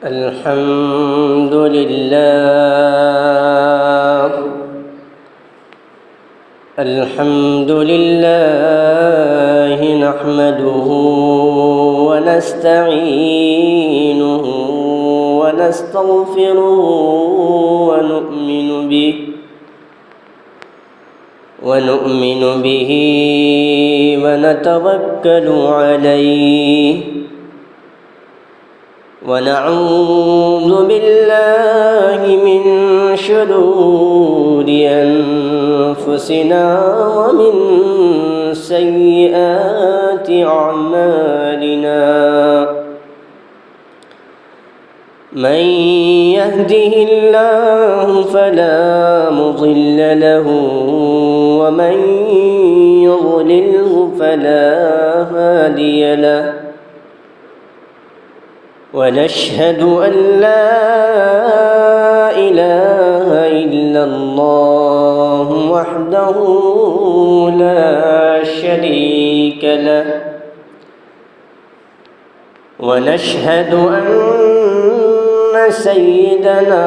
الحمد لله الحمد لله نحمده ونستعينه ونستغفره ونؤمن به ونتوكل عليه ونعوذ بالله من شرور أنفسنا ومن سيئات أعمالنا من يهده الله فلا مضل له ومن يضلله فلا هادي له ونشهد أن لا إله إلا الله وحده لا شريك له ونشهد أن سيدنا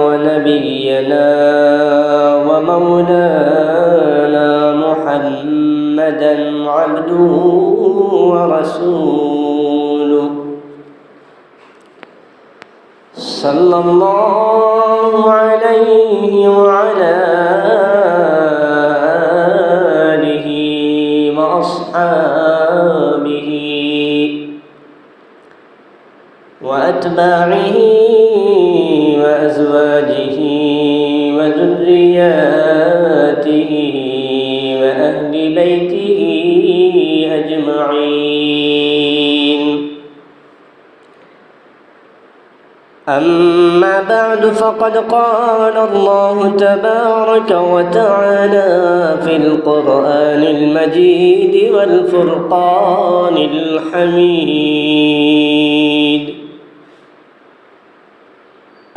ونبينا ومولانا محمدا عبده ورسوله صلى الله عليه وعلى آله وأصحابه وأتباعه وأزواجه وذرياته وأهل بيته أجمعين. أما بعد فقد قال الله تبارك وتعالى في القرآن المجيد والفرقان الحميد: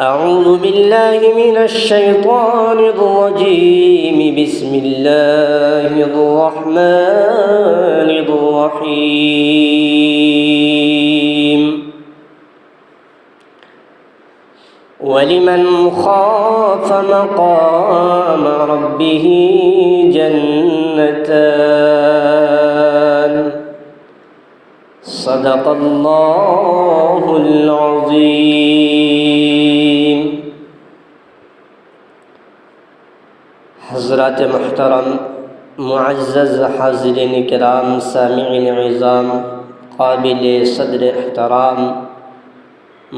أعوذ بالله من الشيطان الرجيم. بسم الله الرحمن الرحيم. ولمن خاف مقام ربه جنتان. صدق الله العظيم. حضرات محترم، معزز حاضرین کرام، سامعین عظام، قابل صدر احترام،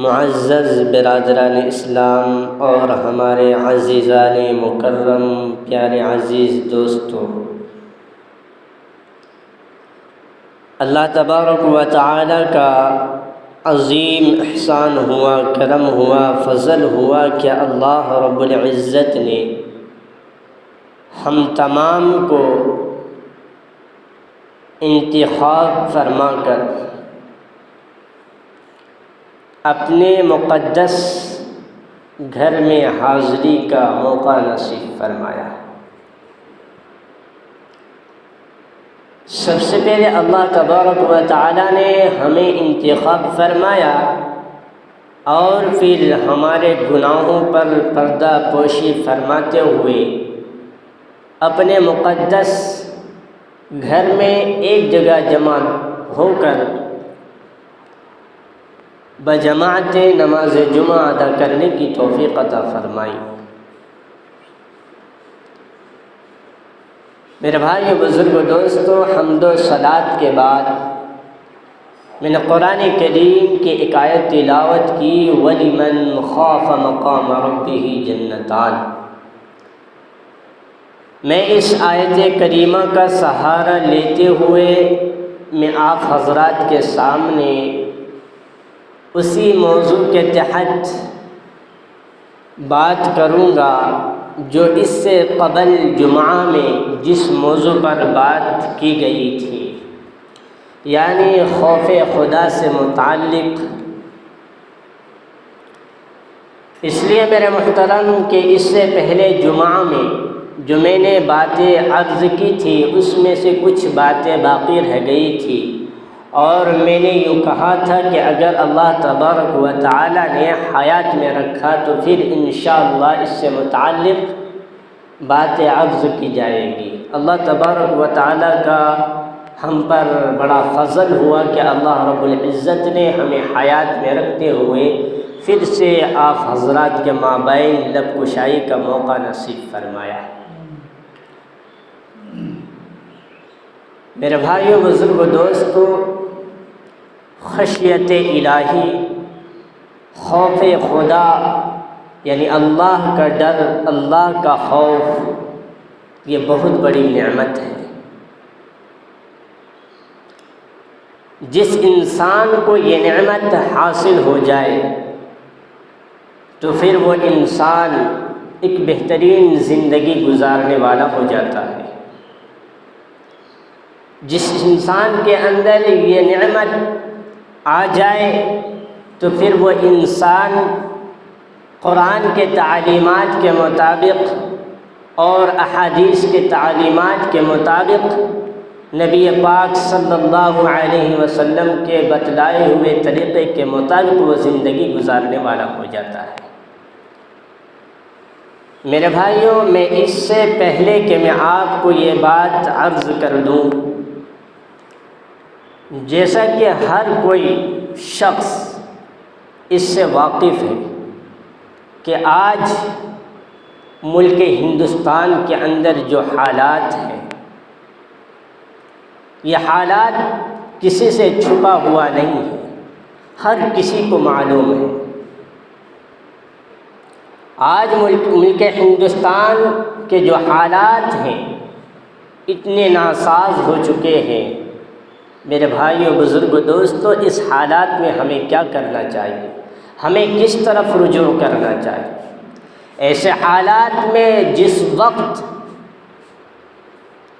معزز برادران اسلام اور ہمارے عزیزان مکرم، پیارے عزیز دوستوں، اللہ تبارک و تعالی کا عظیم احسان ہوا، کرم ہوا، فضل ہوا کہ اللہ رب العزت نے ہم تمام کو انتخاب فرما کر اپنے مقدس گھر میں حاضری کا موقع نصیب فرمایا۔ سب سے پہلے اللہ تبارک و تعالی نے ہمیں انتخاب فرمایا اور پھر ہمارے گناہوں پر پردہ پوشی فرماتے ہوئے اپنے مقدس گھر میں ایک جگہ جمع ہو کر بجماعت نماز جمعہ ادا کرنے کی توفیق عطا فرمائی۔ میرے بھائی بزرگ دوستو، حمد و صلات کے بعد میں نے قرآن کریم کی ایک آیت تلاوت کی: وَلِمَنْ خَافَ مَقَامَ رَبِّهِ جَنَّتَانِ۔ میں اس آیت کریمہ کا سہارا لیتے ہوئے میں آپ حضرات کے سامنے اسی موضوع کے تحت بات کروں گا جو اس سے قبل جمعہ میں جس موضوع پر بات کی گئی تھی، یعنی خوف خدا سے متعلق۔ اس لیے میرے محترم کہ اس سے پہلے جمعہ میں جو میں نے باتیں عرض کی تھی اس میں سے کچھ باتیں باقی رہ گئی تھی، اور میں نے یوں کہا تھا کہ اگر اللہ تبارک و تعالی نے حیات میں رکھا تو پھر انشاءاللہ اس سے متعلق بات عرض کی جائے گی۔ اللہ تبارک و تعالی کا ہم پر بڑا فضل ہوا کہ اللہ رب العزت نے ہمیں حیات میں رکھتے ہوئے پھر سے آپ حضرات کے مابین لب کشائی کا موقع نصیب فرمایا۔ میرے بھائیوں، بزرگ و دوستو، خشیت الہی، خوف خدا یعنی اللہ کا ڈر، اللہ کا خوف، یہ بہت بڑی نعمت ہے۔ جس انسان کو یہ نعمت حاصل ہو جائے تو پھر وہ انسان ایک بہترین زندگی گزارنے والا ہو جاتا ہے۔ جس انسان کے اندر یہ نعمت آ جائے تو پھر وہ انسان قرآن کے تعلیمات کے مطابق اور احادیث کے تعلیمات کے مطابق نبی پاک صلی اللہ علیہ وسلم کے بتلائے ہوئے طریقے کے مطابق وہ زندگی گزارنے والا ہو جاتا ہے۔ میرے بھائیوں، میں اس سے پہلے کہ میں آپ کو یہ بات عرض کر دوں، جیسا کہ ہر کوئی شخص اس سے واقف ہے کہ آج ملک ہندوستان کے اندر جو حالات ہیں، یہ حالات کسی سے چھپا ہوا نہیں ہے، ہر کسی کو معلوم ہے۔ آج ملک ہندوستان کے جو حالات ہیں اتنے ناساز ہو چکے ہیں۔ میرے بھائیوں، بزرگ دوستو، اس حالات میں ہمیں کیا کرنا چاہیے؟ ہمیں کس طرف رجوع کرنا چاہیے؟ ایسے حالات میں جس وقت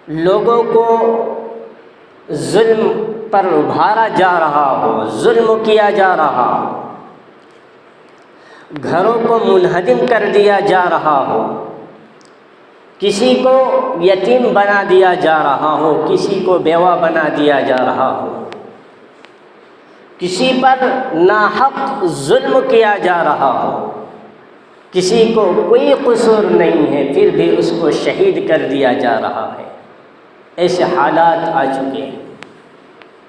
لوگوں کو ظلم پر ابھارا جا رہا ہو، ظلم کیا جا رہا ہو، گھروں کو منہدم کر دیا جا رہا ہو، کسی کو یتیم بنا دیا جا رہا ہو، کسی کو بیوہ بنا دیا جا رہا ہو، کسی پر ناحق ظلم کیا جا رہا ہو، کسی کو کوئی قصور نہیں ہے پھر بھی اس کو شہید کر دیا جا رہا ہے، ایسے حالات آ چکے ہیں۔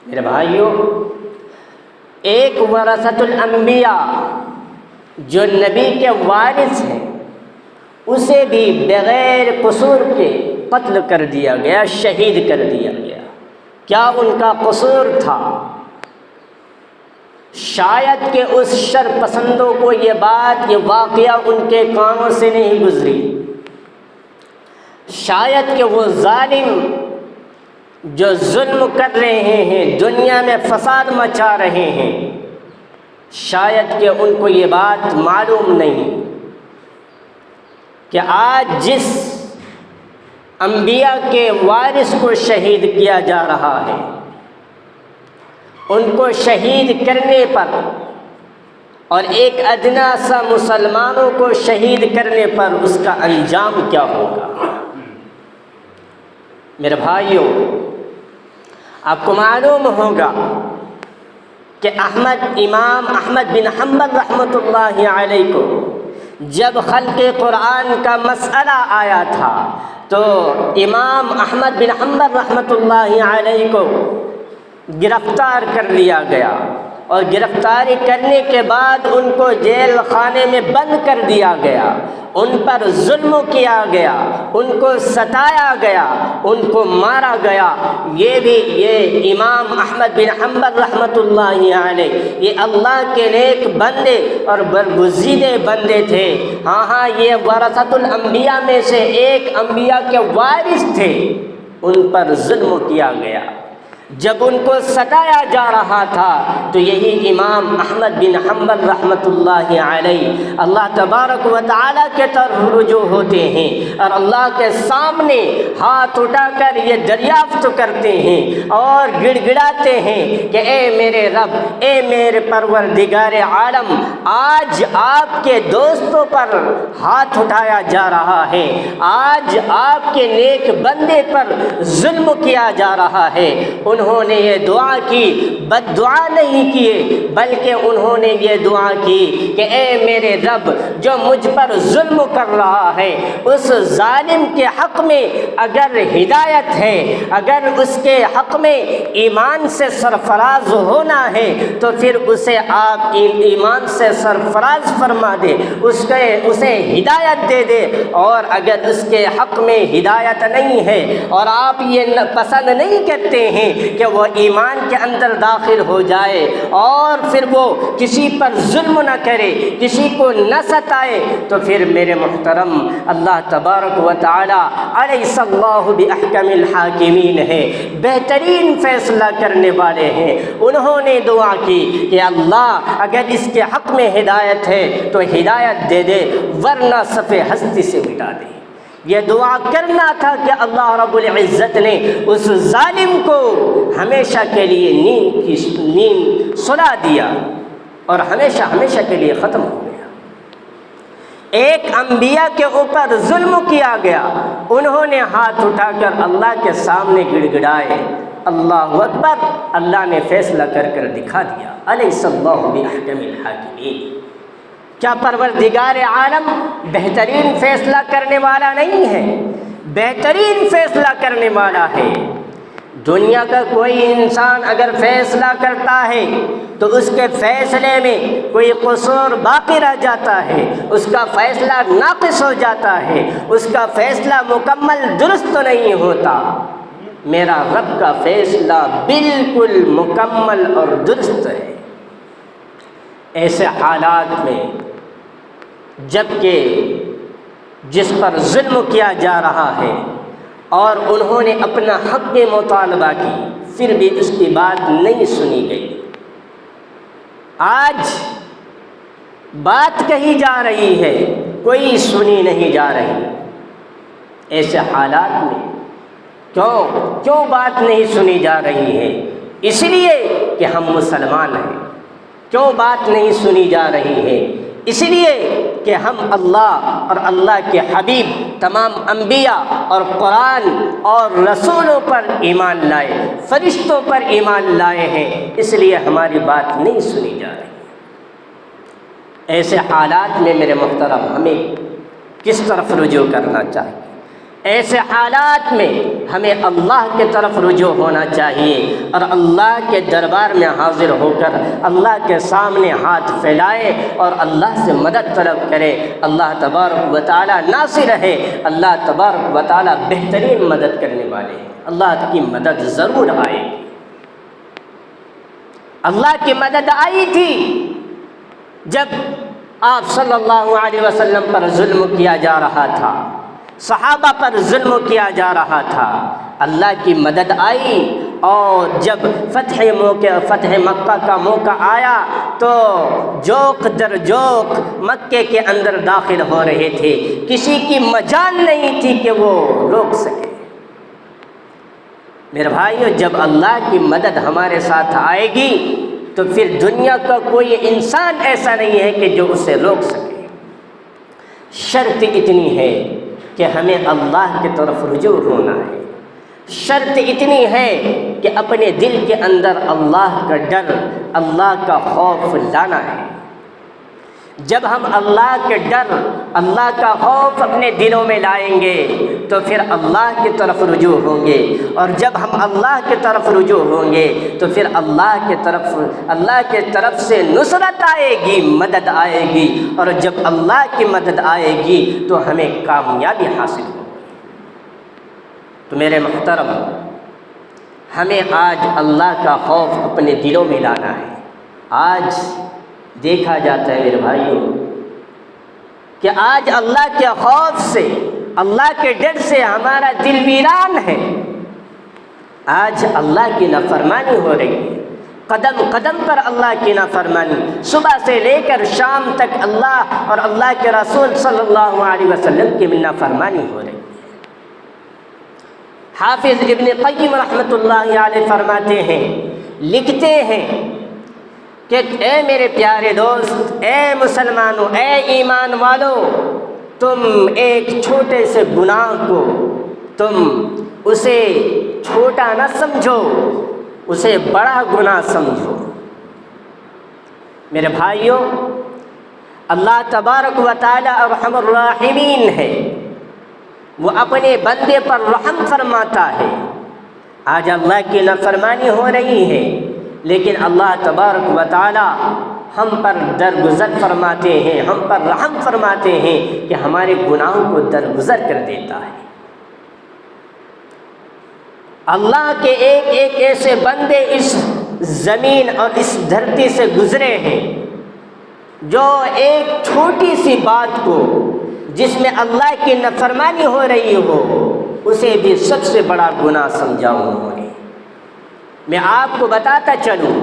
میرے بھائیوں، ایک ورثۃ الانبیاء جو نبی کے وارث ہیں، اسے بھی بغیر قصور کے قتل کر دیا گیا، شہید کر دیا گیا۔ کیا ان کا قصور تھا؟ شاید کہ اس شر پسندوں کو یہ بات، یہ واقعہ ان کے کانوں سے نہیں گزری، شاید کہ وہ ظالم جو ظلم کر رہے ہیں، دنیا میں فساد مچا رہے ہیں، شاید کہ ان کو یہ بات معلوم نہیں کہ آج جس انبیاء کے وارث کو شہید کیا جا رہا ہے، ان کو شہید کرنے پر اور ایک ادنا سا مسلمانوں کو شہید کرنے پر اس کا انجام کیا ہوگا۔ میرے بھائیوں، آپ کو معلوم ہوگا کہ امام احمد بن حنبل رحمۃ اللہ علیہ کو جب خلق قرآن کا مسئلہ آیا تھا تو امام احمد بن حنبل رحمۃ اللہ علیہ کو گرفتار کر لیا گیا، اور گرفتاری کرنے کے بعد ان کو جیل خانے میں بند کر دیا گیا، ان پر ظلم کیا گیا، ان کو ستایا گیا، ان کو مارا گیا۔ یہ امام احمد بن حنبل رحمۃ اللہ علیہ، یہ اللہ کے نیک بندے اور برگزیدہ بندے تھے۔ ہاں، یہ ورثۃ الانبیاء میں سے ایک انبیاء کے وارث تھے، ان پر ظلم کیا گیا۔ جب ان کو ستایا جا رہا تھا تو یہی امام احمد بن حنبل رحمۃ اللہ علیہ اللہ تبارک و تعالیٰ کے طرف رجوع ہوتے ہیں اور اللہ کے سامنے ہاتھ اٹھا کر یہ دریافت کرتے ہیں اور گڑ گڑاتے ہیں کہ اے میرے رب، اے میرے پروردگار عالم، آج آپ کے دوستوں پر ہاتھ اٹھایا جا رہا ہے، آج آپ کے نیک بندے پر ظلم کیا جا رہا ہے، انہوں نے یہ دعا کی، بد دعا نہیں کیے، بلکہ انہوں نے یہ دعا کی کہ اے میرے رب، جو مجھ پر ظلم کر رہا ہے اس ظالم کے حق میں اگر ہدایت ہے، اگر اس کے حق میں ایمان سے سرفراز ہونا ہے تو پھر اسے آپ ایمان سے سرفراز فرما دے، اسے ہدایت دے دے، اور اگر اس کے حق میں ہدایت نہیں ہے اور آپ یہ پسند نہیں کرتے ہیں کہ وہ ایمان کے اندر داخل ہو جائے اور پھر وہ کسی پر ظلم نہ کرے، کسی کو نہ ستائے، تو پھر میرے محترم اللہ تبارک و تعالی الیس اللہ باحکم الحاکمین ہے، بہترین فیصلہ کرنے والے ہیں۔ انہوں نے دعا کی کہ اللہ اگر اس کے حق میں ہدایت ہے تو ہدایت دے دے، ورنہ صفِ ہستی سے مٹا دے۔ یہ دعا کرنا تھا کہ اللہ رب العزت نے اس ظالم کو ہمیشہ کے لیے نیند سلا دیا اور ہمیشہ ہمیشہ کے لیے ختم ہو گیا۔ ایک انبیاء کے اوپر ظلم کیا گیا، انہوں نے ہاتھ اٹھا کر اللہ کے سامنے گڑ گڑائے، اللہ اکبر، اللہ نے فیصلہ کر کر دکھا دیا۔ الیس اللہ باحکم الحاکمین، کیا پروردگار عالم بہترین فیصلہ کرنے والا نہیں ہے؟ بہترین فیصلہ کرنے والا ہے۔ دنیا کا کوئی انسان اگر فیصلہ کرتا ہے تو اس کے فیصلے میں کوئی قصور باقی رہ جاتا ہے، اس کا فیصلہ ناقص ہو جاتا ہے، اس کا فیصلہ مکمل درست نہیں ہوتا۔ میرا رب کا فیصلہ بالکل مکمل اور درست ہے۔ ایسے حالات میں جبکہ جس پر ظلم کیا جا رہا ہے اور انہوں نے اپنا حق میں مطالبہ کی، پھر بھی اس کی بات نہیں سنی گئی۔ آج بات کہی جا رہی ہے، کوئی سنی نہیں جا رہی۔ ایسے حالات میں کیوں بات نہیں سنی جا رہی ہے؟ اس لیے کہ ہم مسلمان ہیں۔ کیوں بات نہیں سنی جا رہی ہے؟ اس لیے کہ ہم اللہ اور اللہ کے حبیب، تمام انبیاء اور قرآن اور رسولوں پر ایمان لائے، فرشتوں پر ایمان لائے ہیں، اس لیے ہماری بات نہیں سنی جا رہی۔ ایسے حالات میں میرے محترم ہمیں کس طرف رجوع کرنا چاہیے؟ ایسے حالات میں ہمیں اللہ کے طرف رجوع ہونا چاہیے اور اللہ کے دربار میں حاضر ہو کر اللہ کے سامنے ہاتھ پھیلائے اور اللہ سے مدد طلب کرے۔ اللہ تبارک و تعالی ناصر ہے، اللہ تبارک و تعالی بہترین مدد کرنے والے ہیں۔ اللہ کی مدد ضرور آئے گی۔ اللہ کی مدد آئی تھی جب آپ صلی اللہ علیہ وسلم پر ظلم کیا جا رہا تھا، صحابہ پر ظلم کیا جا رہا تھا، اللہ کی مدد آئی۔ اور جب فتح مکہ کا موقع آیا تو جوق در جوق مکے کے اندر داخل ہو رہے تھے، کسی کی مجال نہیں تھی کہ وہ روک سکے۔ میرے بھائیو، جب اللہ کی مدد ہمارے ساتھ آئے گی تو پھر دنیا کا کوئی انسان ایسا نہیں ہے کہ جو اسے روک سکے۔ شرط اتنی ہے کہ ہمیں اللہ کی طرف رجوع ہونا ہے۔ شرط اتنی ہے کہ اپنے دل کے اندر اللہ کا ڈر، اللہ کا خوف لانا ہے۔ جب ہم اللہ کے ڈر، اللہ کا خوف اپنے دلوں میں لائیں گے تو پھر اللہ کی طرف رجوع ہوں گے، اور جب ہم اللہ کی طرف رجوع ہوں گے تو پھر اللہ کے طرف سے نصرت آئے گی، مدد آئے گی، اور جب اللہ کی مدد آئے گی تو ہمیں کامیابی حاصل ہوگی۔ تو میرے محترم، ہمیں آج اللہ کا خوف اپنے دلوں میں لانا ہے۔ آج دیکھا جاتا ہے میرے بھائیوں کہ آج اللہ کے خوف سے، اللہ کے ڈر سے ہمارا دل ویران ہے۔ آج اللہ کی نافرمانی ہو رہی ہے، قدم قدم پر اللہ کی نافرمانی، صبح سے لے کر شام تک اللہ اور اللہ کے رسول صلی اللہ علیہ وسلم کی نافرمانی ہو رہی ہے۔ حافظ ابن قیم رحمۃ اللہ علیہ فرماتے ہیں، لکھتے ہیں کہ اے میرے پیارے دوست، اے مسلمانوں، اے ایمان والو، تم ایک چھوٹے سے گناہ کو تم اسے چھوٹا نہ سمجھو، اسے بڑا گناہ سمجھو۔ میرے بھائیوں، اللہ تبارک و تعالی ارحم الراحمین ہے، وہ اپنے بندے پر رحم فرماتا ہے۔ آج اللہ کی نافرمانی ہو رہی ہے، لیکن اللہ تبارک و تعالی ہم پر درگزر فرماتے ہیں، ہم پر رحم فرماتے ہیں کہ ہمارے گناہوں کو درگزر کر دیتا ہے۔ اللہ کے ایک ایک ایسے بندے اس زمین اور اس دھرتی سے گزرے ہیں جو ایک چھوٹی سی بات کو، جس میں اللہ کی نافرمانی ہو رہی ہو، اسے بھی سب سے بڑا گناہ سمجھا انہوں نے۔ میں آپ کو بتاتا چلوں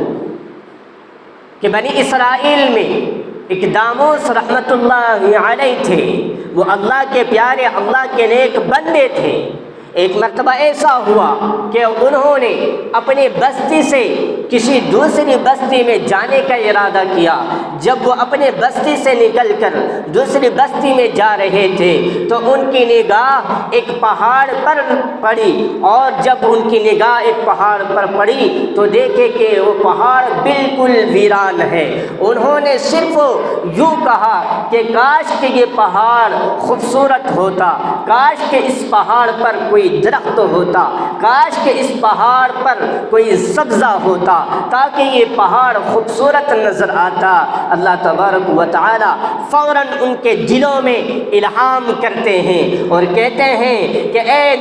کہ بنی اسرائیل میں ایک داموس رحمۃ اللہ علیہ تھے، وہ اللہ کے پیارے، اللہ کے نیک بندے تھے۔ ایک مرتبہ ایسا ہوا کہ انہوں نے اپنی بستی سے کسی دوسری بستی میں جانے کا ارادہ کیا۔ جب وہ اپنے بستی سے نکل کر دوسری بستی میں جا رہے تھے تو ان کی نگاہ ایک پہاڑ پر پڑی، اور جب ان کی نگاہ ایک پہاڑ پر پڑی تو دیکھے کہ وہ پہاڑ بالکل ویران ہے۔ انہوں نے صرف یوں کہا کہ کاش کہ یہ پہاڑ خوبصورت ہوتا، کاش کہ اس پہاڑ پر کوئی درخت ہوتا، کاش کہ اس پہاڑ پر کوئی سبزہ ہوتا تاکہ یہ پہاڑ خوبصورت نظر آتا۔ اللہ تبارک و تعالی فوراً ان کے دلوں میں الہام کرتے ہیں اور کہتے ہیں کہ اے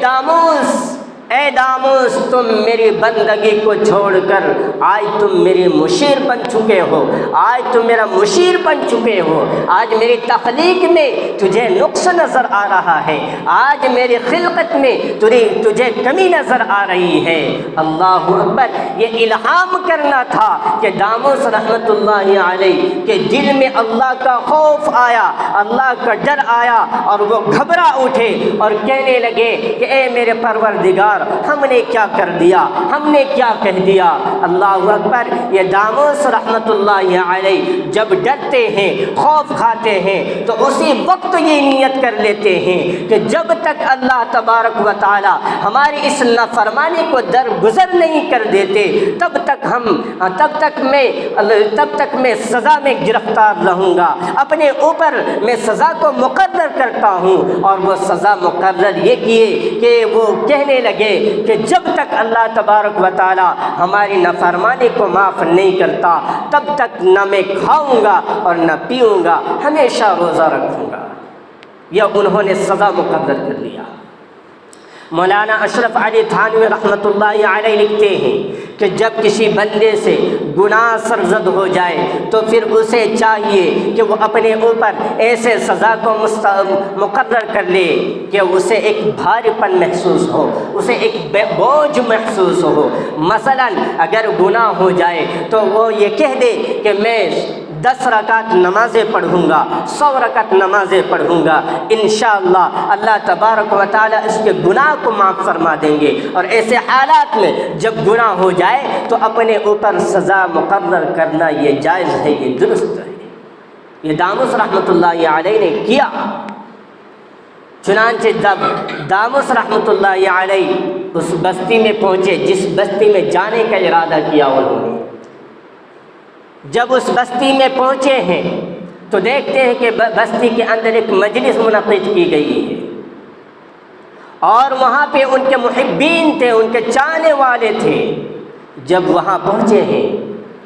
داموس تم میری بندگی کو چھوڑ کر آج تم میری مشیر بن چکے ہو، آج تم میرا مشیر بن چکے ہو۔ آج میری تخلیق میں تجھے نقص نظر آ رہا ہے، آج میری خلقت میں تجھے کمی نظر آ رہی ہے۔ اللہ اکبر! یہ الہام کرنا تھا کہ داموس رحمت اللہ علیہ کے دل میں اللہ کا خوف آیا، اللہ کا ڈر آیا، اور وہ گھبرا اٹھے اور کہنے لگے کہ اے میرے پروردگار، ہم نے کیا کر دیا، ہم نے کیا کہہ دیا۔ اللہ اکبر! یہ داموس رحمت اللہ علیہ جب ڈرتے ہیں، خوف کھاتے ہیں، تو اسی وقت یہ نیت کر لیتے ہیں کہ جب تک اللہ تبارک و تعالی ہماری اس نافرمانی کو درگزر نہیں کر دیتے تب تک میں سزا میں گرفتار رہوں گا، اپنے اوپر میں سزا کو مقرر کرتا ہوں۔ اور وہ سزا مقرر یہ کیے کہ وہ کہنے لگے کہ جب تک اللہ تبارک و تعالی ہماری نافرمانی کو معاف نہیں کرتا تب تک نہ میں کھاؤں گا اور نہ پیوں گا، ہمیشہ روزہ رکھوں گا۔ یہ انہوں نے سزا مقرر کر لیا۔ مولانا اشرف علی تھانوی رحمۃ اللہ علیہ لکھتے ہیں کہ جب کسی بندے سے گناہ سرزد ہو جائے تو پھر اسے چاہیے کہ وہ اپنے اوپر ایسے سزا کو مقرر کر لے کہ اسے ایک بھاری پن محسوس ہو، اسے ایک بوجھ محسوس ہو۔ مثلا اگر گناہ ہو جائے تو وہ یہ کہہ دے کہ میں 10 رکعت نمازیں پڑھوں گا، 100 رکعت نمازیں پڑھوں گا، انشاءاللہ اللہ تبارک و تعالی اس کے گناہ کو معاف فرما دیں گے۔ اور ایسے حالات میں جب گناہ ہو جائے تو اپنے اوپر سزا مقرر کرنا یہ جائز ہے، یہ درست ہے۔ یہ داموس رحمۃ اللہ علیہ نے کیا۔ چنانچہ جب داموس رحمۃ اللہ علیہ اس بستی میں پہنچے جس بستی میں جانے کا ارادہ کیا انہوں نے، جب اس بستی میں پہنچے ہیں تو دیکھتے ہیں کہ بستی کے اندر ایک مجلس منعقد کی گئی ہے، اور وہاں پہ ان کے محبین تھے، ان کے چاہنے والے تھے۔ جب وہاں پہنچے ہیں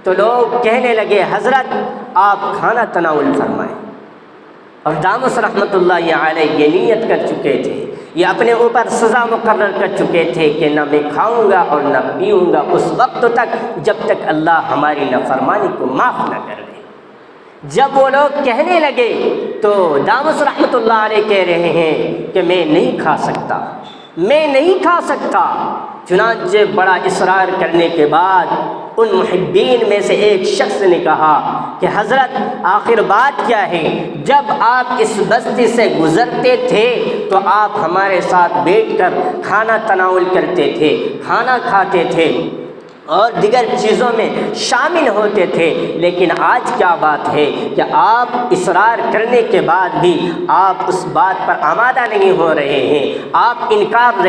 تو لوگ کہنے لگے حضرت آپ کھانا تناول فرمائیں، اور داموس رحمۃ اللہ علیہ یہ نیت کر چکے تھے، یہ اپنے اوپر سزا مقرر کر چکے تھے کہ نہ میں کھاؤں گا اور نہ پیوں گا اس وقت تک جب تک اللہ ہماری نافرمانی کو معاف نہ کر دے۔ جب وہ لوگ کہنے لگے تو داموس رحمۃ اللہ علیہ کہہ رہے ہیں کہ میں نہیں کھا سکتا، میں نہیں کھا سکتا۔ چنانچہ بڑا اصرار کرنے کے بعد ان محبین میں سے ایک شخص نے کہا کہ حضرت آخر بات کیا ہے؟ جب آپ اس بستی سے گزرتے تھے تو آپ ہمارے ساتھ بیٹھ کر کھانا تناول کرتے تھے، کھانا کھاتے تھے اور دیگر چیزوں میں شامل ہوتے تھے، لیکن آج کیا بات ہے کہ آپ اصرار کرنے کے بعد بھی آپ اس بات پر آمادہ نہیں ہو رہے ہیں، آپ انکار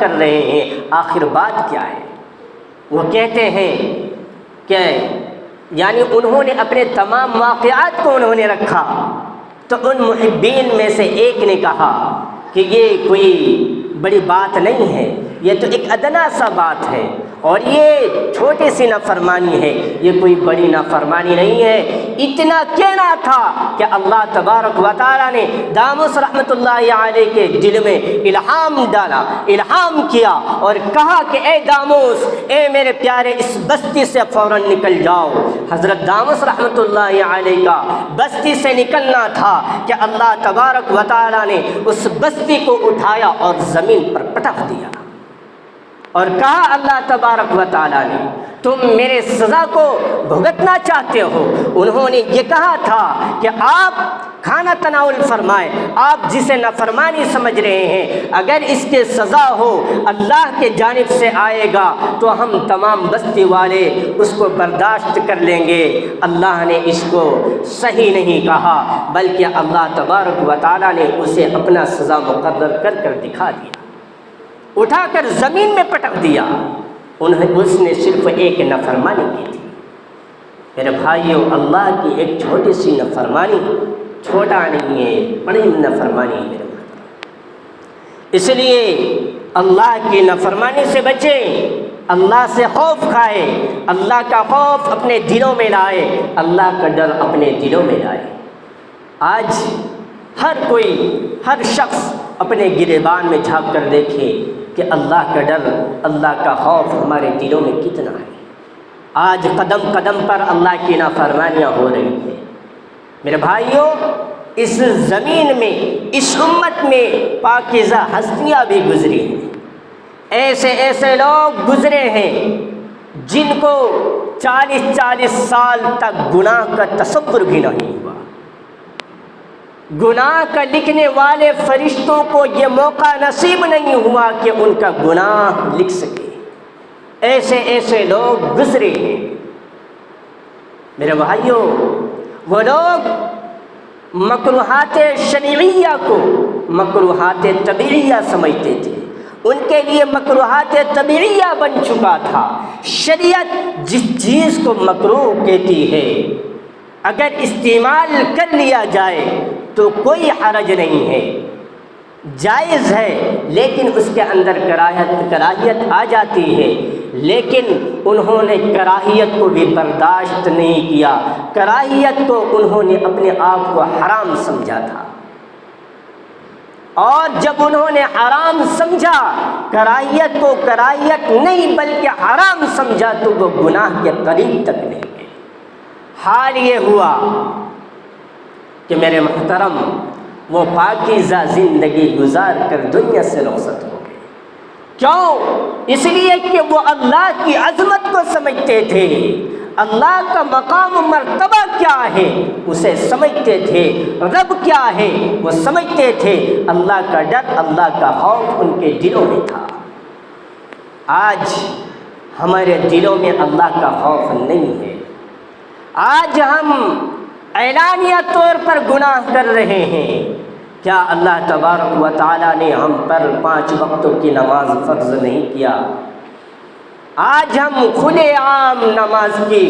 کر رہے ہیں، آخر بات کیا ہے؟ وہ کہتے ہیں کہ یعنی انہوں نے اپنے تمام واقعات کو انہوں نے رکھا، تو ان محبین میں سے ایک نے کہا کہ یہ کوئی بڑی بات نہیں ہے، یہ تو ایک ادنا سا بات ہے، اور یہ چھوٹی سی نافرمانی ہے، یہ کوئی بڑی نافرمانی نہیں ہے۔ اتنا کہنا تھا کہ اللہ تبارک و تعالیٰ نے داموس رحمۃ اللہ علیہ کے دل میں الہام ڈالا، الہام کیا اور کہا کہ اے داموس، اے میرے پیارے، اس بستی سے فوراً نکل جاؤ۔ حضرت داموس رحمۃ اللہ علیہ کا بستی سے نکلنا تھا کہ اللہ تبارک و تعالیٰ نے اس بستی کو اٹھایا اور زمین پر پٹک دیا اور کہا اللہ تبارک و تعالیٰ نے تم میرے سزا کو بھگتنا چاہتے ہو۔ انہوں نے یہ کہا تھا کہ آپ کھانا تناول فرمائیں، آپ جسے نافرمانی سمجھ رہے ہیں، اگر اس کے سزا ہو اللہ کے جانب سے آئے گا تو ہم تمام بستی والے اس کو برداشت کر لیں گے۔ اللہ نے اس کو صحیح نہیں کہا، بلکہ اللہ تبارک و تعالیٰ نے اسے اپنا سزا مقرر کر کر دکھا دیا، اٹھا کر زمین میں پٹک دیا۔ اس نے صرف ایک نافرمانی کی تھی۔ میرے بھائیوں، اللہ کی ایک چھوٹی سی نافرمانی چھوٹا نہیں ہے، بڑی نافرمانی ہے میرے بھائی۔ اس لیے اللہ کی نافرمانی سے بچیں، اللہ سے خوف کھائے، اللہ کا خوف اپنے دلوں میں لائے، اللہ کا ڈر اپنے دلوں میں لائے۔ آج ہر شخص اپنے گریبان میں جھانک کر دیکھے کہ اللہ کا ڈر، اللہ کا خوف ہمارے دلوں میں کتنا ہے۔ آج قدم قدم پر اللہ کی نافرمانیاں ہو رہی ہیں۔ میرے بھائیوں، اس زمین میں، اس امت میں پاکیزہ ہستیاں بھی گزری ہیں، ایسے لوگ گزرے ہیں جن کو 40 سال تک گناہ کا تصور بھی نہیں ہوا۔ گناہ کا لکھنے والے فرشتوں کو یہ موقع نصیب نہیں ہوا کہ ان کا گناہ لکھ سکے۔ ایسے لوگ گزرے ہیں۔ میرے بھائیوں، وہ لوگ مکروہات شرعیہ کو مکروہات طبیعیہ سمجھتے تھے، ان کے لیے مکروہات طبیعیہ بن چکا تھا۔ شریعت جس چیز کو مکروہ کہتی ہے اگر استعمال کر لیا جائے تو کوئی حرج نہیں ہے، جائز ہے، لیکن اس کے اندر کراہیت آ جاتی ہے۔ لیکن انہوں نے کراہیت کو بھی برداشت نہیں کیا، کراہیت کو انہوں نے اپنے آپ کو حرام سمجھا تھا، اور جب انہوں نے حرام سمجھا، کراہیت کو کراہیت نہیں بلکہ حرام سمجھا، تو وہ گناہ کے قریب تک نہیں گئے۔ حال یہ ہوا کہ میرے محترم، وہ پاکیزہ زندگی گزار کر دنیا سے رخصت ہو گئے۔ کیوں؟ اس لیے کہ وہ اللہ کی عظمت کو سمجھتے تھے، اللہ کا مقام و مرتبہ کیا ہے اسے سمجھتے تھے، رب کیا ہے وہ سمجھتے تھے، اللہ کا ڈر، اللہ کا خوف ان کے دلوں میں تھا۔ آج ہمارے دلوں میں اللہ کا خوف نہیں ہے۔ آج ہم اعلانیہ طور پر گناہ کر رہے ہیں۔ کیا اللہ تبارک و تعالیٰ نے ہم پر 5 وقتوں کی نماز فرض نہیں کیا؟ آج ہم کھلے عام نماز کی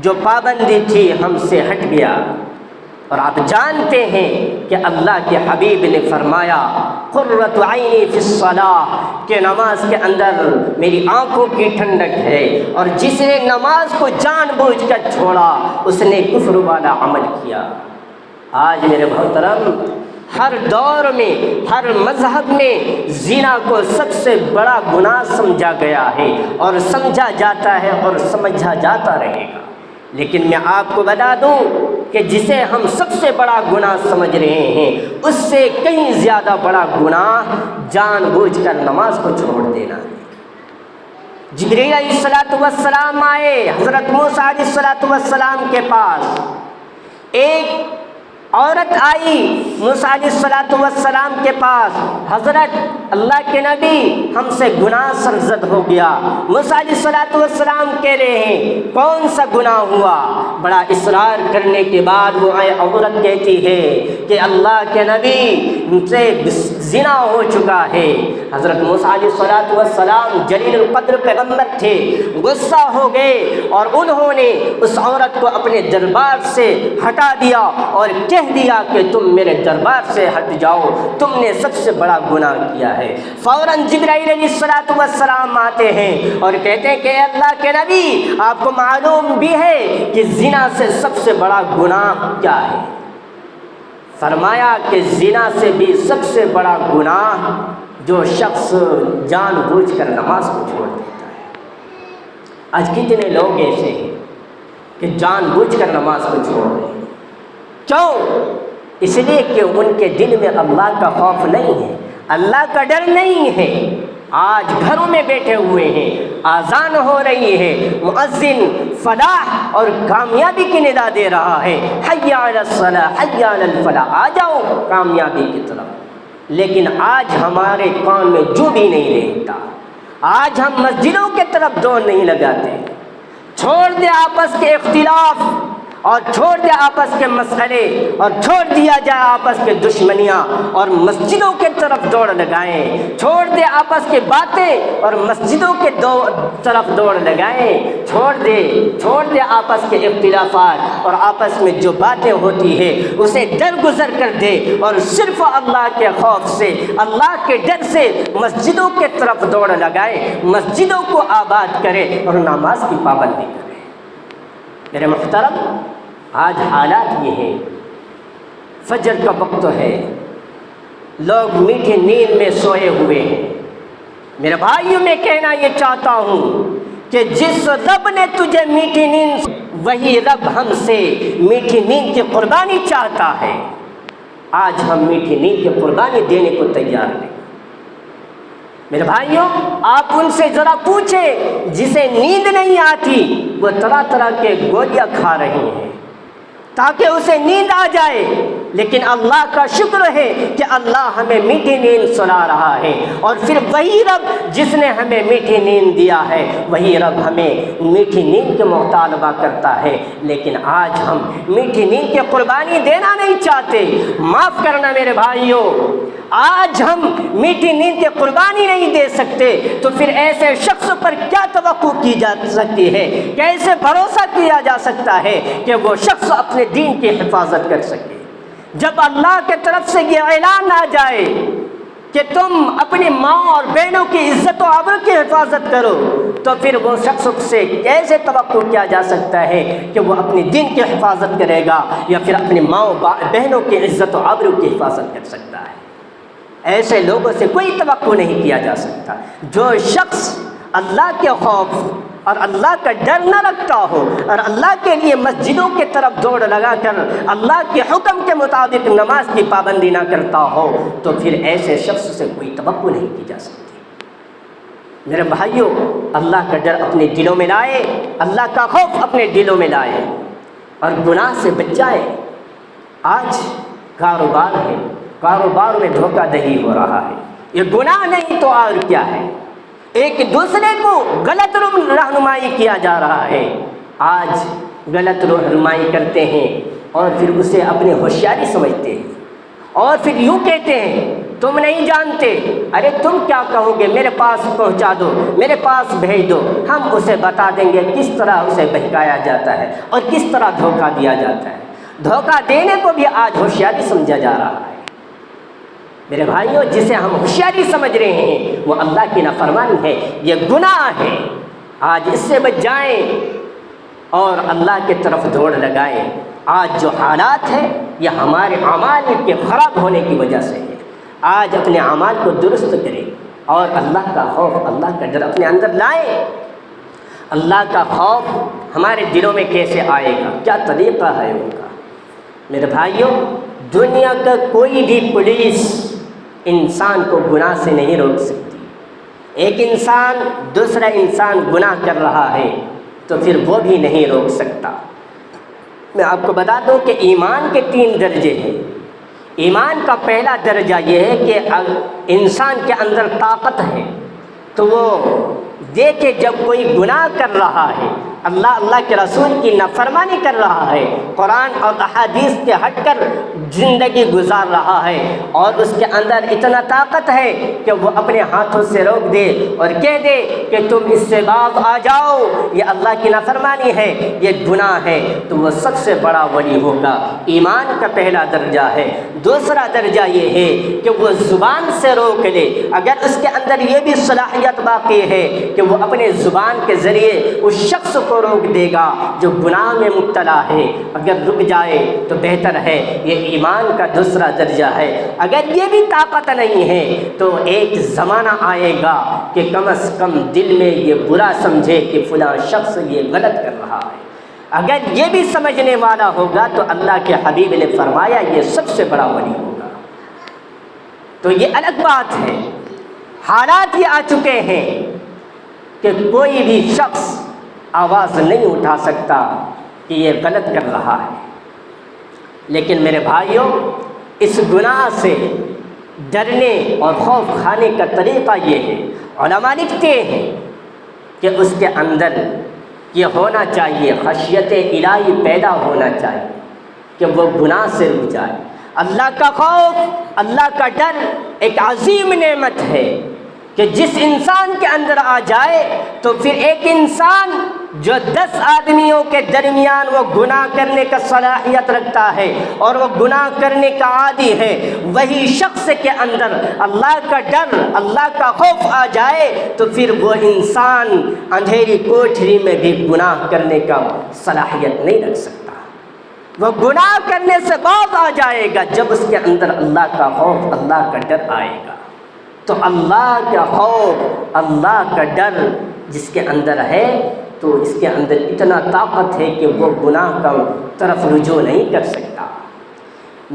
جو پابندی تھی ہم سے ہٹ گیا، اور آپ جانتے ہیں کہ اللہ کے حبیب نے فرمایا قرۃ عینی فی الصلاۃ، کہ نماز کے اندر میری آنکھوں کی ٹھنڈک ہے، اور جس نے نماز کو جان بوجھ کر چھوڑا اس نے کفر والا عمل کیا۔ آج میرے محترم، ہر دور میں، ہر مذہب میں زنا کو سب سے بڑا گناہ سمجھا گیا ہے، اور سمجھا جاتا ہے اور سمجھا جاتا رہے گا۔ لیکن میں آپ کو بتا دوں کہ جسے ہم سب سے بڑا گناہ سمجھ رہے ہیں، اس سے کہیں زیادہ بڑا گناہ جان بوجھ کر نماز کو چھوڑ دینا ہے۔ جبریل علیہ السلام آئے حضرت موسیٰ علیہ السلام کے پاس، ایک عورت آئی موسیٰ علیہ السلام کے پاس، حضرت اللہ کے نبی ہم سے گناہ سرزد ہو گیا۔ موسیٰ علیہ السلام کہہ رہے ہیں کون سا گناہ ہوا؟ بڑا اصرار کرنے کے بعد وہ عورت کہتی ہے کہ اللہ کے نبی ہم سے زنا ہو چکا ہے، حضرت موسیٰ علیہ السلام جلیل القدر پیغمبر تھے، غصہ ہو گئے اور انہوں نے اس عورت کو اپنے دربار سے ہٹا دیا اور کہہ دیا کہ تم میرے دربار سے ہٹ جاؤ، تم نے سب سے بڑا گناہ کیا ہے۔ فوراً جبرائیل علیہ السلام آتے ہیں اور کہتے ہیں کہ اللہ کے نبی، آپ کو معلوم بھی ہے کہ زنا سے سب سے بڑا گناہ کیا ہے؟ فرمایا کہ زنا سے بھی سب سے بڑا گناہ جو شخص جان بوجھ کر نماز کو چھوڑ دیتا ہے۔ آج کتنے لوگ ایسے ہیں کہ جان بوجھ کر نماز کو چھوڑ رہے ہیں۔ کیوں؟ اس لیے کہ ان کے دل میں اللہ کا خوف نہیں ہے، اللہ کا ڈر نہیں ہے۔ آج گھروں میں بیٹھے ہوئے ہیں، اذان ہو رہی ہے، مؤذن فلاح اور کامیابی کی ندا دے رہا ہے، حی علی الصلاۃ حی علی الفلاح، آ جاؤ کامیابی کی طرف، لیکن آج ہمارے کان میں جو بھی نہیں رہتا، آج ہم مسجدوں کے طرف دوڑ نہیں لگاتے۔ چھوڑ دے آپس کے اختلاف اور چھوڑ دے آپس کے مسئلے اور چھوڑ دیا جائے آپس کے دشمنیاں اور مسجدوں کے طرف دوڑ لگائیں۔ چھوڑ دے آپس کی باتیں اور مسجدوں کے طرف دوڑ لگائیں۔ چھوڑ دے آپس کے اختلافات اور آپس میں جو باتیں ہوتی ہے اسے درگزر کر دے اور صرف اللہ کے خوف سے، اللہ کے ڈر سے مسجدوں کے طرف دوڑ لگائے، مسجدوں کو آباد کرے اور نماز کی پابندی کرے۔ میرے محترم، آج حالات یہ ہیں، فجر کا وقت ہے، لوگ میٹھی نیند میں سوئے ہوئے ہیں۔ میرے بھائیوں، میں کہنا یہ چاہتا ہوں کہ جس رب نے تجھے میٹھی نیند، وہی رب ہم سے میٹھی نیند کی قربانی چاہتا ہے۔ آج ہم میٹھی نیند کی قربانی دینے کو تیار نہیں۔ میرے بھائیوں، آپ ان سے ذرا پوچھیں، جسے نیند نہیں آتی وہ طرح طرح کے گولیاں کھا رہی ہیں تاکہ اسے نیند آ جائے، لیکن اللہ کا شکر ہے کہ اللہ ہمیں میٹھی نیند سلا رہا ہے، اور پھر وہی رب جس نے ہمیں میٹھی نیند دیا ہے وہی رب ہمیں میٹھی نیند کے مطالبہ کرتا ہے، لیکن آج ہم میٹھی نیند کی قربانی دینا نہیں چاہتے۔ معاف کرنا میرے بھائیوں، آج ہم میٹھی نیند کی قربانی نہیں دے سکتے تو پھر ایسے شخص پر کیا توقع کی جا سکتی ہے، کیسے بھروسہ کیا جا سکتا ہے کہ وہ شخص اپنے دین کی حفاظت کر سکے؟ جب اللہ کی طرف سے یہ اعلان آ جائے کہ تم اپنی ماں اور بہنوں کی عزت و آبرو کی حفاظت کرو، تو پھر وہ شخص سے کیسے توقع کیا جا سکتا ہے کہ وہ اپنے دین کی حفاظت کرے گا یا پھر اپنی ماں و بہنوں کی عزت و آبرو کی حفاظت کر سکتا ہے؟ ایسے لوگوں سے کوئی توقع نہیں کیا جا سکتا۔ جو شخص اللہ کے خوف اور اللہ کا ڈر نہ رکھتا ہو اور اللہ کے لیے مسجدوں کی طرف دوڑ لگا کر اللہ کے حکم کے مطابق نماز کی پابندی نہ کرتا ہو، تو پھر ایسے شخص سے کوئی توقع نہیں کی جا سکتی۔ میرے بھائیوں، اللہ کا ڈر اپنے دلوں میں لائے، اللہ کا خوف اپنے دلوں میں لائے اور گناہ سے بچ جائے۔ آج کاروبار ہے، کاروبار میں دھوکہ دہی ہو رہا ہے، یہ گناہ نہیں تو اور کیا ہے؟ ایک دوسرے کو غلط رہنمائی کیا جا رہا ہے۔ آج غلط رہنمائی کرتے ہیں اور پھر اسے اپنی ہوشیاری سمجھتے ہیں اور پھر یوں کہتے ہیں تم نہیں جانتے، ارے تم کیا کہو گے، میرے پاس پہنچا دو، میرے پاس بھیج دو، ہم اسے بتا دیں گے کس طرح اسے بہکایا جاتا ہے اور کس طرح دھوکہ دیا جاتا ہے۔ دھوکہ دینے کو بھی آج ہوشیاری سمجھا جا رہا ہے۔ میرے بھائیوں، جسے ہم ہوشیاری سمجھ رہے ہیں وہ اللہ کی نافرمانی ہے، یہ گناہ ہے۔ آج اس سے بچ جائیں اور اللہ کی طرف دوڑ لگائیں۔ آج جو حالات ہے یہ ہمارے اعمال کے خراب ہونے کی وجہ سے ہے۔ آج اپنے اعمال کو درست کریں اور اللہ کا خوف، اللہ کا ڈر اپنے اندر لائیں۔ اللہ کا خوف ہمارے دلوں میں کیسے آئے گا؟ کیا طریقہ ہے ان کا؟ میرے بھائیوں، دنیا کا کوئی بھی پولیس انسان کو گناہ سے نہیں روک سکتی۔ ایک انسان دوسرا انسان گناہ کر رہا ہے تو پھر وہ بھی نہیں روک سکتا۔ میں آپ کو بتا دوں کہ ایمان کے 3 درجے ہیں۔ ایمان کا پہلا درجہ یہ ہے کہ انسان کے اندر طاقت ہے تو وہ دیکھے جب کوئی گناہ کر رہا ہے اللہ کے رسول کی نافرمانی کر رہا ہے، قرآن اور احادیث کے ہٹ کر زندگی گزار رہا ہے، اور اس کے اندر اتنا طاقت ہے کہ وہ اپنے ہاتھوں سے روک دے اور کہہ دے کہ تم اس سے باز آ جاؤ، یہ اللہ کی نافرمانی ہے، یہ گناہ ہے، تو وہ سب سے بڑا ولی ہوگا۔ ایمان کا پہلا درجہ ہے۔ دوسرا درجہ یہ ہے کہ وہ زبان سے روک لے، اگر اس کے اندر یہ بھی صلاحیت باقی ہے کہ وہ اپنے زبان کے ذریعے اس شخص کو روک دے گا جو گناہ میں مبتلا ہے، اگر رک جائے تو بہتر ہے، یہ ایمان کا دوسرا درجہ ہے۔ اگر یہ بھی طاقت نہیں ہے تو ایک زمانہ آئے گا کہ کم از کم دل میں یہ برا سمجھے کہ فلاں شخص یہ غلط کر رہا ہے۔ اگر یہ بھی سمجھنے والا ہوگا تو اللہ کے حبیب نے فرمایا یہ سب سے بڑا ولی ہوگا۔ تو یہ الگ بات ہے، حالات یہ آ چکے ہیں کہ کوئی بھی شخص آواز نہیں اٹھا سکتا کہ یہ غلط کر رہا ہے۔ لیکن میرے بھائیوں، اس گناہ سے ڈرنے اور خوف کھانے کا طریقہ یہ ہے، علماء لکھتے ہیں کہ اس کے اندر یہ ہونا چاہیے، خشیت الہی پیدا ہونا چاہیے کہ وہ گناہ سے رک جائے۔ اللہ کا خوف، اللہ کا ڈر ایک عظیم نعمت ہے کہ جس انسان کے اندر آ جائے تو پھر ایک انسان جو 10 آدمیوں کے درمیان وہ گناہ کرنے کا صلاحیت رکھتا ہے اور وہ گناہ کرنے کا عادی ہے، وہی شخص کے اندر اللہ کا ڈر، اللہ کا خوف آ جائے تو پھر وہ انسان اندھیری کوٹھری میں بھی گناہ کرنے کا صلاحیت نہیں رکھ سکتا۔ وہ گناہ کرنے سے باز آ جائے گا جب اس کے اندر اللہ کا خوف، اللہ کا ڈر آئے گا۔ تو اللہ کا خوف، اللہ کا ڈر جس کے اندر ہے تو اس کے اندر اتنا طاقت ہے کہ وہ گناہ کا طرف رجوع نہیں کر سکتا۔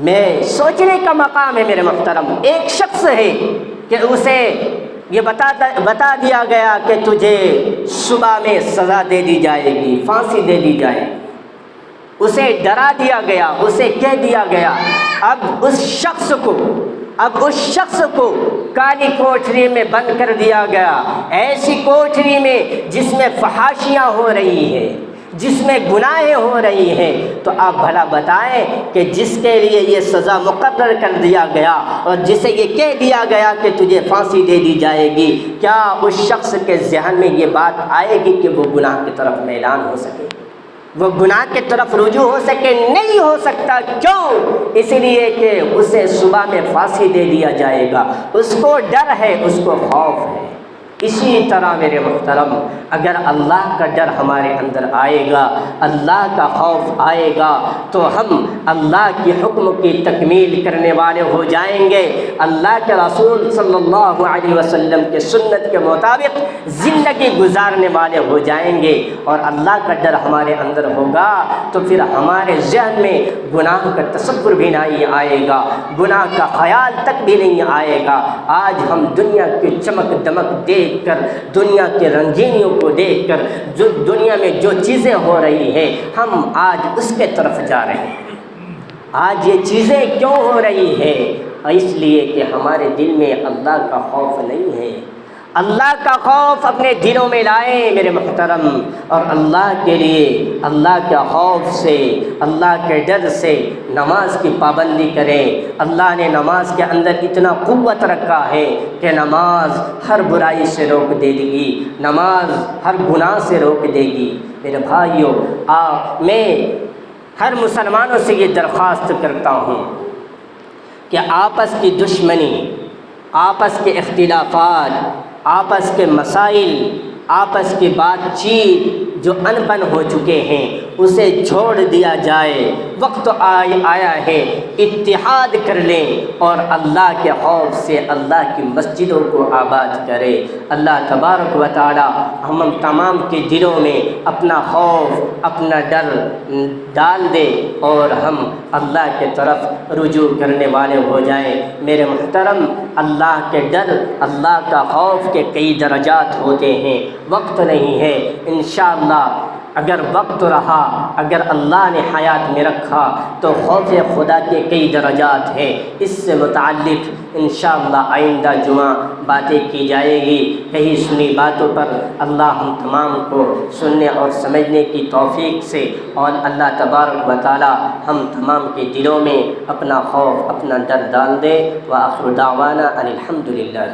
میں سوچنے کا مقام ہے میرے محترم، ایک شخص ہے کہ اسے یہ بتا دیا گیا کہ تجھے صبح میں سزا دے دی جائے گی، پھانسی دے دی جائے گی، اسے ڈرا دیا گیا، اسے کہہ دیا گیا، اب اس شخص کو کالی کوٹھری میں بند کر دیا گیا، ایسی کوٹھری میں جس میں فحاشیاں ہو رہی ہیں، جس میں گناہیں ہو رہی ہیں۔ تو آپ بھلا بتائیں کہ جس کے لیے یہ سزا مقرر کر دیا گیا اور جسے یہ کہہ دیا گیا کہ تجھے پھانسی دے دی جائے گی، کیا اس شخص کے ذہن میں یہ بات آئے گی کہ وہ گناہ کی طرف میلان ہو سکے، وہ گناہ کی طرف رجوع ہو سکے؟ نہیں ہو سکتا۔ کیوں؟ اس لیے کہ اسے صبح میں پھانسی دے دیا جائے گا، اس کو ڈر ہے، اس کو خوف ہے۔ اسی طرح میرے محترم، اگر اللہ کا ڈر ہمارے اندر آئے گا، اللہ کا خوف آئے گا تو ہم اللہ کی حکم کی تکمیل کرنے والے ہو جائیں گے، اللہ کے رسول صلی اللہ علیہ وسلم کے سنت کے مطابق زندگی گزارنے والے ہو جائیں گے، اور اللہ کا ڈر ہمارے اندر ہوگا تو پھر ہمارے ذہن میں گناہ کا تصور بھی نہیں آئے گا، گناہ کا خیال تک بھی نہیں آئے گا۔ آج ہم دنیا کی چمک دمک دیکھ کر، دنیا کے رنگینیوں کو دیکھ کر، جو دنیا میں جو چیزیں ہو رہی ہیں، ہم آج اس کے طرف جا رہے ہیں۔ آج یہ چیزیں کیوں ہو رہی ہیں؟ اس لیے کہ ہمارے دل میں اللہ کا خوف نہیں ہے۔ اللہ کا خوف اپنے دلوں میں لائیں میرے محترم، اور اللہ کے لیے، اللہ کے خوف سے، اللہ کے ڈر سے نماز کی پابندی کریں۔ اللہ نے نماز کے اندر اتنا قوت رکھا ہے کہ نماز ہر برائی سے روک دے گی، نماز ہر گناہ سے روک دے گی۔ میرے بھائیوں، میں ہر مسلمانوں سے یہ درخواست کرتا ہوں کہ آپس کی دشمنی، آپس کے اختلافات، آپس کے مسائل، آپس کی بات چیت جو ان بن ہو چکے ہیں اسے چھوڑ دیا جائے۔ وقت آیا ہے اتحاد کر لیں اور اللہ کے خوف سے اللہ کی مسجدوں کو آباد کرے۔ اللہ تبارک و تعالی ہم تمام کے دلوں میں اپنا خوف، اپنا ڈر ڈال دے اور ہم اللہ کے طرف رجوع کرنے والے ہو جائیں۔ میرے محترم، اللہ کے ڈر، اللہ کا خوف کے کئی درجات ہوتے ہیں، وقت نہیں ہے، انشاءاللہ اگر وقت رہا، اگر اللہ نے حیات میں رکھا تو خوف خدا کے کئی درجات ہیں، اس سے متعلق انشاءاللہ آئندہ جمعہ باتیں کی جائے گی۔ کہیں سنی باتوں پر اللہ ہم تمام کو سننے اور سمجھنے کی توفیق سے، اور اللہ تبارک و تعالی ہم تمام کے دلوں میں اپنا خوف، اپنا ڈر ڈال دے۔ وآخر دعوانا ان الحمد للہ۔